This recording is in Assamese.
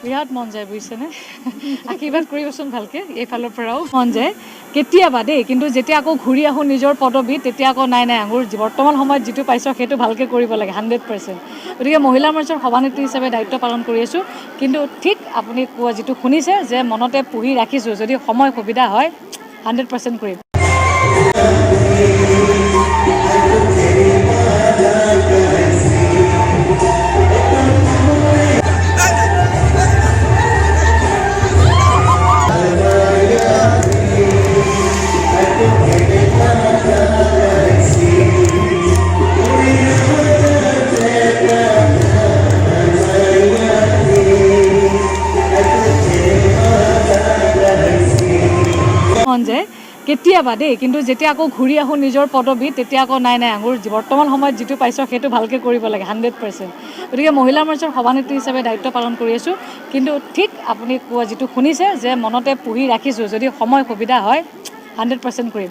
বিৰাট মন যায় বুজিছেনে আশীৰ্বাদ কৰিবচোন ভালকৈ এইফালৰ পৰাও মন যায় কেতিয়াবা দেই কিন্তু যেতিয়া আকৌ ঘূৰি আহোঁ নিজৰ পদবীত তেতিয়া আকৌ নাই মোৰ বৰ্তমান সময়ত যিটো পাইছোঁ সেইটো ভালকৈ কৰিব লাগে 100%। গতিকে মহিলা মৰ্চাৰ সভানেত্ৰী হিচাপে দায়িত্ব পালন কৰি আছোঁ কিন্তু ঠিক আপুনি কোৱা যিটো শুনিছে যে মনতে পুহি ৰাখিছোঁ যদি সময় সুবিধা হয় 100% কৰিম। মন যায় কেতিয়াবা দেই কিন্তু যেতিয়া আকৌ ঘূৰি আহোঁ নিজৰ পদবীত তেতিয়া আকৌ নাই মোৰ বৰ্তমান সময়ত যিটো পাইছোঁ সেইটো ভালকৈ কৰিব লাগে 100%। গতিকে মহিলা মৰ্চাৰ সভানেত্ৰী হিচাপে দায়িত্ব পালন কৰি আছোঁ কিন্তু ঠিক আপুনি কোৱা যিটো শুনিছে যে মনতে পুহি ৰাখিছোঁ যদি সময় সুবিধা হয় 100% কৰিম।